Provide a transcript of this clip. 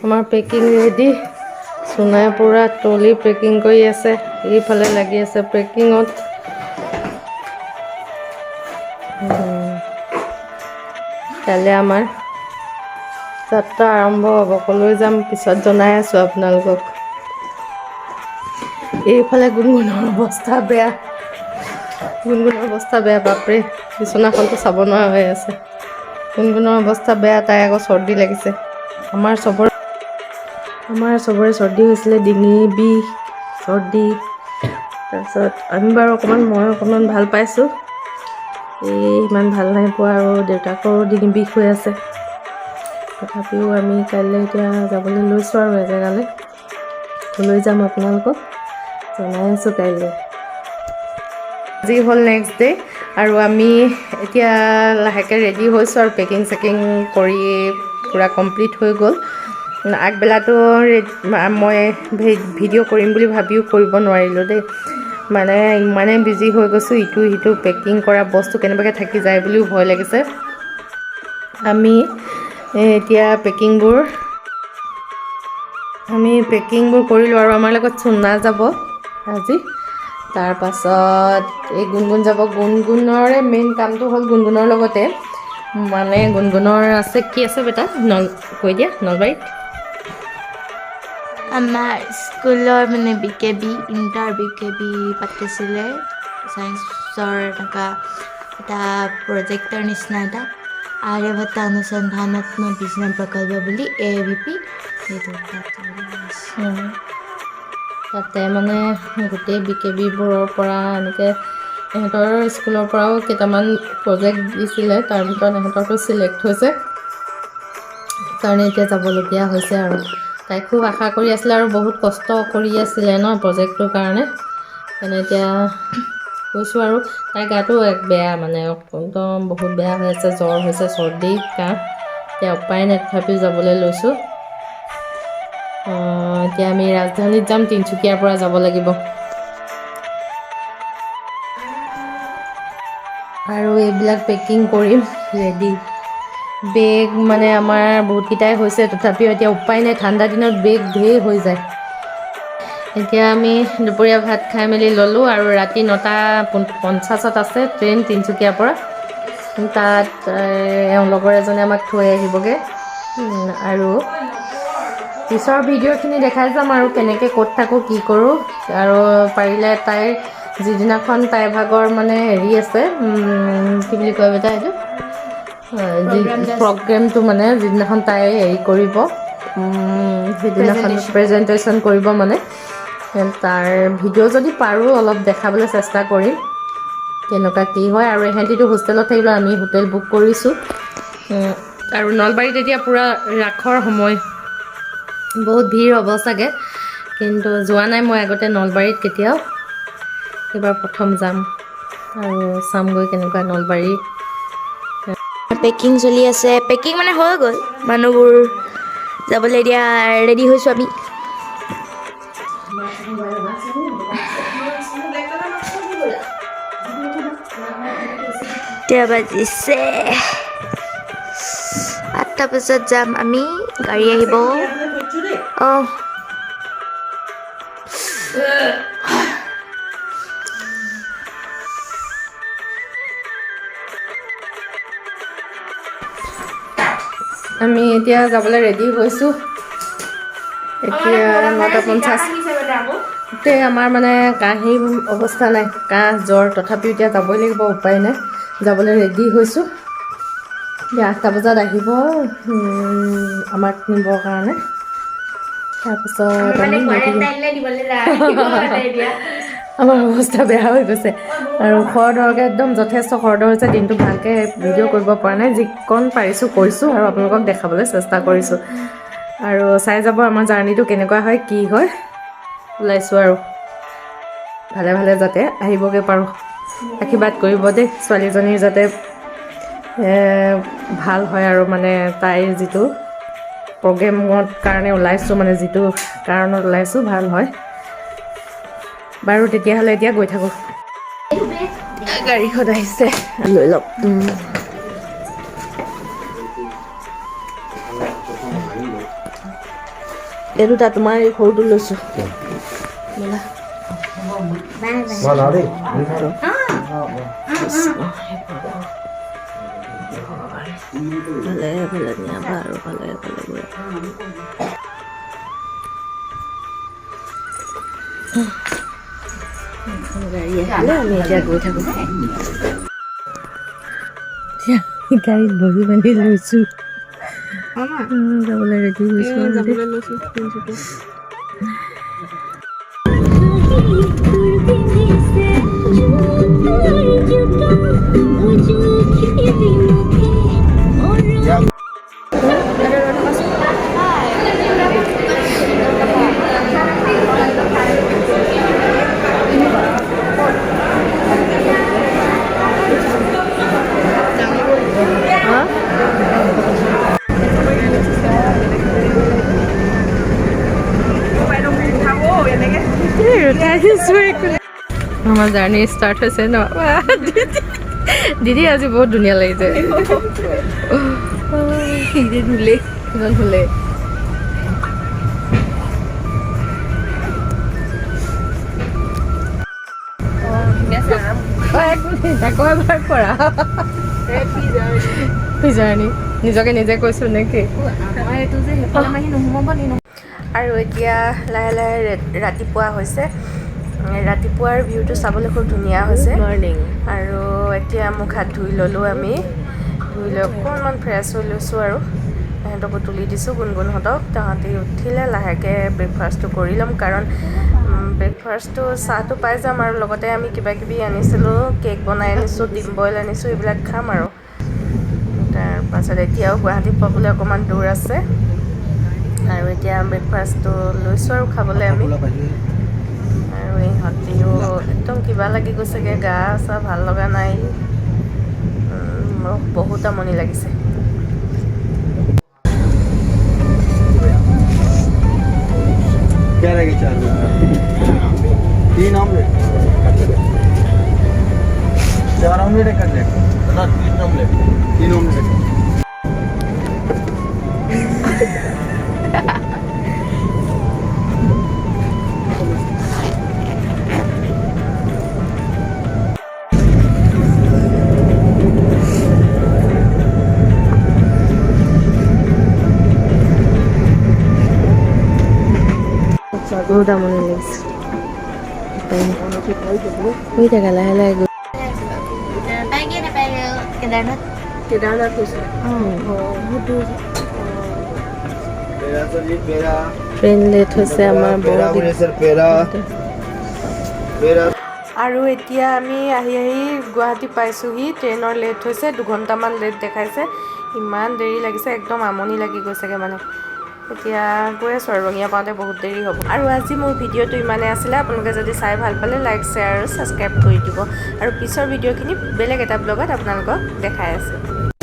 আমাৰ packing ready Sonai পুৰা trolley packing কৰি আছে এইফালে লাগি আছে পেকিঙত কালি আমাৰ যাত্ৰা আৰম্ভ হ'ব কলৈ যাম পিছত জনাই আছোঁ আপোনালোকক এইফালে গুণগুণৰ অৱস্থা বেয়া বাপৰে বিচনাখনটো চাব নোৱাৰা হৈ আছে গুণগুণৰ অৱস্থা বেয়া তাই আকৌ চৰ্দি লাগিছে আমাৰ চবৰে চৰ্দি হৈছিলে ডিঙি বিষ চৰ্দি তাৰপিছত আমি বাৰু মই অকণমান ভাল পাইছোঁ ইমান ভাল নাই পোৱা আৰু দেউতাকৰো ডিঙি বিষ হৈ আছে তথাপিও আমি কাইলৈ এতিয়া যাবলৈ লৈছোঁ আৰু এজেগালৈ লৈ যাম আপোনালোকক জনাই আছোঁ কাইলৈ আজি হ'ল নেক্সট ডে আৰু আমি এতিয়া লাহেকৈ ৰেডি হৈছোঁ আৰু পেকিং চেকিং কৰি পূৰা কমপ্লিট হৈ গ'ল আগবেলাটো মই ভিডিঅ' কৰিম বুলি ভাবিও কৰিব নোৱাৰিলোঁ দেই মানে ইমানেই বিজি হৈ গৈছোঁ ইটো সিটো পেকিং কৰা বস্তু কেনেবাকৈ থাকি যায় বুলিও ভয় লাগিছে আমি এতিয়া পেকিংবোৰ কৰিলোঁ আৰু আমাৰ লগত চুনা যাব আজি তাৰপাছত এই গুণগুণ যাব গুণগুণৰে মেইন কামটো হ'ল গুণগুণৰ লগতে মানে গুণগুণৰ আছে কি আছে বেটা কৈ দিয়া নলবাৰীত আমাৰ স্কুলৰ মানে BKB ইণ্টাৰ BKB পাতিছিলে ছায়েন্সৰ এনেকুৱা এটা প্ৰজেক্টৰ নিচিনা এটা আৰ্যভট্ট অনুসন্ধানাত্মক বিজ্ঞান প্ৰকল্প বুলি AAVP সেইটো তাতে মানে গোটেই BKBবোৰৰ পৰা এনেকৈ ইহঁতৰ স্কুলৰ পৰাও কেইটামান প্ৰজেক্ট দিছিলে তাৰ ভিতৰত ইহঁতৰটো চিলেক্ট হৈছে সেইকাৰণে এতিয়া যাবলগীয়া হৈছে আৰু তাই খুব আশা কৰি আছিলে আৰু বহুত কষ্ট কৰি আছিলে ন প্ৰজেক্টটোৰ কাৰণে সেইকাৰণে এতিয়া কৈছোঁ আৰু তাইৰ গাটো বেয়া মানে একদম বহুত বেয়া হৈ আছে জ্বৰ হৈছে চৰ্দি কাহ এতিয়া উপায় নাই তথাপিও যাবলৈ লৈছোঁ এতিয়া আমি ৰাজধানীত যাম তিনিচুকীয়াৰ পৰা যাব লাগিব আৰু এইবিলাক পেকিং কৰিম ৰেডি বেগ মানে আমাৰ বহুতকেইটাই হৈছে তথাপিও এতিয়া উপায় নাই ঠাণ্ডা দিনত বেগ ঢেৰ হৈ যায় এতিয়া আমি দুপৰীয়া ভাত খাই মেলি ল'লোঁ আৰু ৰাতি 9:50 আছে ট্ৰেইন তিনিচুকীয়াৰ পৰা তাত এওঁ লগৰ এজনে আমাক থৈ আহিবগৈ আৰু পিছৰ ভিডিঅ'খিনি দেখাই যাম আৰু কেনেকৈ ক'ত থাকোঁ কি কৰোঁ আৰু পাৰিলে তাইৰ যিদিনাখন তাইৰ ভাগৰ মানে হেৰি আছে কি বুলি কয় বেটা এইটো প্ৰগ্ৰেমটো মানে যিদিনাখন তাই হেৰি কৰিব সেইদিনাখন প্ৰেজেণ্টেশ্যন কৰিব মানে তাৰ ভিডিঅ' যদি পাৰোঁ অলপ দেখাবলৈ চেষ্টা কৰিম কেনেকুৱা কি হয় আৰু এহেঁতিটো হোষ্টেলত থাকিব আমি হোটেল বুক কৰিছোঁ আৰু নলবাৰীত এতিয়া পূৰা ৰাসৰ সময় বহুত ভিৰ হ'ব চাগে কিন্তু যোৱা নাই মই আগতে নলবাৰীত কেতিয়াও এইবাৰ প্ৰথম যাম আৰু চামগৈ কেনেকুৱা নলবাৰী পেকিং চলি আছে পেকিং মানে হৈ গ'ল মানুহবোৰ যাবলৈ এতিয়া ৰেডি হৈছোঁ আমি এতিয়া বাজিছে 8টা বজাত যাম আমি গাড়ী আহিব আমি এতিয়া যাবলৈ ৰেডি হৈছোঁ এতিয়া 9:50 গোটেই আমাৰ মানে কাহিৰ অৱস্থা নাই কাহ জ্বৰ তথাপিও এতিয়া যাবই লাগিব উপায় নাই যাবলৈ ৰেডি হৈছোঁ এতিয়া 8টা বজাত আহিব আমাক নিবৰ কাৰণে তাৰপিছত আমাৰ অৱস্থা বেয়া হৈ গৈছে আৰু খৰধৰকৈ একদম যথেষ্ট খৰধৰ হৈছে দিনটো ভালকৈ ভিডিঅ' কৰিব পৰা নাই যিকণ পাৰিছোঁ কৰিছোঁ আৰু আপোনালোকক দেখাবলৈ চেষ্টা কৰিছোঁ আৰু চাই যাব আমাৰ জাৰ্ণিটো কেনেকুৱা হয় কি হয় ওলাইছোঁ আৰু ভালে ভালে যাতে আহিবগৈ পাৰোঁ আশীৰ্বাদ কৰিব দেই ছোৱালীজনীৰ যাতে ভাল হয় আৰু মানে তাইৰ যিটো প্ৰগ্ৰেমৰ কাৰণে ওলাইছোঁ মানে যিটো কাৰণত ওলাইছোঁ ভাল হয় বাৰু তেতিয়াহ'লে এতিয়া গৈ থাকোঁ গাড়ীখন আহিছে লৈ লওক এই দুটা তোমাৰ এই সৰুটো লৈছোঁ ব'লা Mana deh? ভালে ভালে নিয়াবা আৰু ভালে ভালে গৈ গাড়ী আহিলে আমি এতিয়া গৈ থাকোঁ গাড়ীত বহি বান্ধি লৈছোঁ যাবলৈ ৰেডি হৈছোঁ আমাৰ জাৰ্ণি ষ্টাৰ্ট হৈছে ন দিদি আজি বহুত ধুনীয়া লাগিছে ধুলে ধুলে জাৰ্ণি নিজকে নিজে কৈছোঁ নেকি আৰু এতিয়া লাহে লাহে ৰাতিপুৱা হৈছে ৰাতিপুৱাৰ ভিউটো চাবলৈ খুব ধুনীয়া হৈছে মৰ্ণিং আৰু এতিয়া মুখ হাত ধুই ল'লোঁ আমি ধুই লৈ অকণমান ফ্ৰেছ হৈ লৈছোঁ আৰু সিহঁতকো তুলি দিছোঁ গুণগুণহঁতক তাহাঁতি উঠিলে লাহেকৈ ব্ৰেকফাষ্টটো কৰি ল'ম কাৰণ ব্ৰেকফাষ্টটো চাহটো পাই যাম আৰু লগতে আমি কিবাকিবি আনিছিলোঁ কেক বনাই আনিছোঁ ডিম বইল আনিছোঁ এইবিলাক খাম আৰু তাৰপাছত এতিয়াও গুৱাহাটী পাবলৈ অকণমান দূৰ আছে আৰু এতিয়া ব্ৰেকফাষ্টটো লৈছোঁ আৰু খাবলৈ আমি আৰু ইহঁতিও একদম কিবা লাগি গৈছেগৈ গা চা ভাল লগা নাই বহুত আমনি লাগিছে क्या रहेगी चार 3 ऑमलेट 4 ऑमलेट कर ले ना 3 ऑमलेट 3 ऑमलेट বহুত আমনি লাগিছে হৈ থাকে লাহে লাহে গৈ কেদাৰনাথ গৈছে ট্ৰেইন লেট হৈছে আমাৰ আৰু এতিয়া আমি আহি গুৱাহাটী পাইছোঁহি ট্ৰেইনৰ লেট হৈছে 2 ঘণ্টামান লেট দেখাইছে ইমান দেৰি লাগিছে একদম আমনি লাগি গৈছেগৈ মানে এতিয়া গৈ আছোঁ আৰু ৰঙিয়া পাওঁতে বহুত দেৰি হ'ব আৰু আজি মোৰ ভিডিঅ'টো ইমানেই আছিলে আপোনালোকে যদি চাই ভাল পালে লাইক শ্বেয়াৰ আৰু ছাবস্ক্ৰাইব কৰি দিব আৰু পিছৰ ভিডিঅ'খিনি বেলেগ এটা ব্লগত আপোনালোকক দেখাই আছে